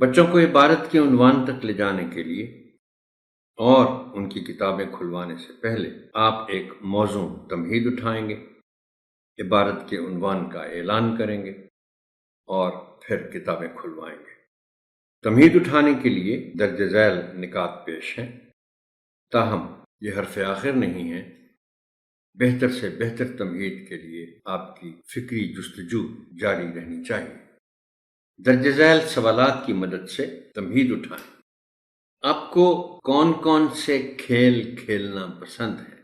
بچوں کو عبارت کے عنوان تک لے جانے کے لیے اور ان کی کتابیں کھلوانے سے پہلے آپ ایک موزوں تمہید اٹھائیں گے، عبارت کے عنوان کا اعلان کریں گے اور پھر کتابیں کھلوائیں گے۔ تمہید اٹھانے کے لیے درج ذیل نکات پیش ہیں، تاہم یہ حرف آخر نہیں ہے۔ بہتر سے بہتر تمہید کے لیے آپ کی فکری جستجو جاری رہنی چاہیے۔ درج ذیل سوالات کی مدد سے تمہید اٹھائیں۔ آپ کو کون کون سے کھیل کھیلنا پسند ہے؟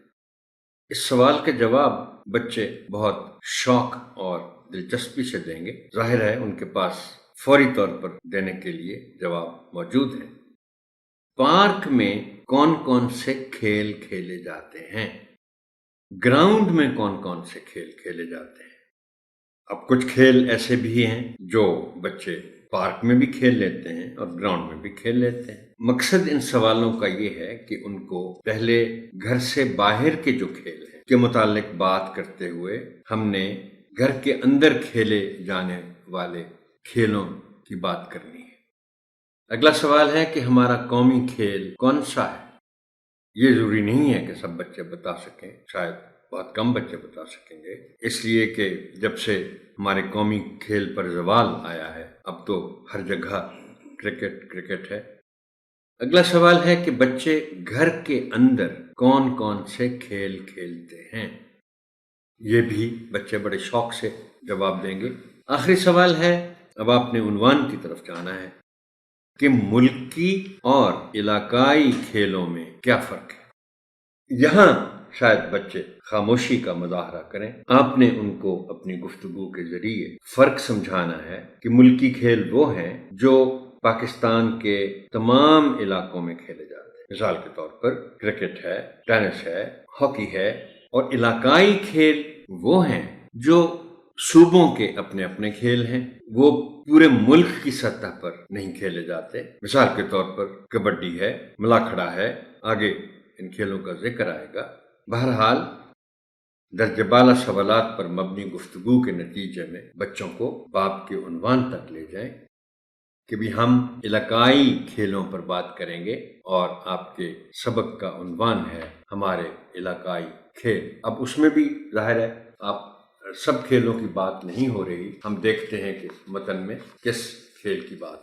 اس سوال کا جواب بچے بہت شوق اور دلچسپی سے دیں گے۔ ظاہر ہے ان کے پاس فوری طور پر دینے کے لیے جواب موجود ہے۔ پارک میں کون کون سے کھیل کھیلے جاتے ہیں؟ گراؤنڈ میں کون کون سے کھیل کھیلے جاتے ہیں؟ اب کچھ کھیل ایسے بھی ہیں جو بچے پارک میں بھی کھیل لیتے ہیں اور گراؤنڈ میں بھی کھیل لیتے ہیں۔ مقصد ان سوالوں کا یہ ہے کہ ان کو پہلے گھر سے باہر کے جو کھیل ہیں کے متعلق بات کرتے ہوئے ہم نے گھر کے اندر کھیلے جانے والے کھیلوں کی بات کرنی ہے۔ اگلا سوال ہے کہ ہمارا قومی کھیل کون سا ہے؟ یہ ضروری نہیں ہے کہ سب بچے بتا سکیں، شاید بہت کم بچے بتا سکیں گے، اس لیے کہ جب سے ہمارے قومی کھیل پر زوال آیا ہے اب تو ہر جگہ کرکٹ ہے۔ اگلا سوال ہے کہ بچے گھر کے اندر کون کون سے کھیل کھیلتے ہیں؟ یہ بھی بچے بڑے شوق سے جواب دیں گے۔ آخری سوال ہے، اب آپ نے عنوان کی طرف جانا ہے کہ ملکی اور علاقائی کھیلوں میں کیا فرق ہے۔ یہاں شاید بچے خاموشی کا مظاہرہ کریں۔ آپ نے ان کو اپنی گفتگو کے ذریعے فرق سمجھانا ہے کہ ملکی کھیل وہ ہیں جو پاکستان کے تمام علاقوں میں کھیلے جاتے ہیں۔ مثال کے طور پر کرکٹ ہے، ٹینس ہے، ہاکی ہے، اور علاقائی کھیل وہ ہیں جو صوبوں کے اپنے اپنے کھیل ہیں، وہ پورے ملک کی سطح پر نہیں کھیلے جاتے۔ مثال کے طور پر کبڈی ہے، ملاکھڑا ہے، آگے ان کھیلوں کا ذکر آئے گا۔ بہرحال درجہ بالا سوالات پر مبنی گفتگو کے نتیجے میں بچوں کو باب کے عنوان تک لے جائیں کہ بھی ہم علاقائی کھیلوں پر بات کریں گے اور آپ کے سبق کا عنوان ہے ہمارے علاقائی کھیل۔ اب اس میں بھی ظاہر ہے آپ سب کھیلوں کی بات نہیں ہو رہی، ہم دیکھتے ہیں کہ متن میں کس کھیل کی بات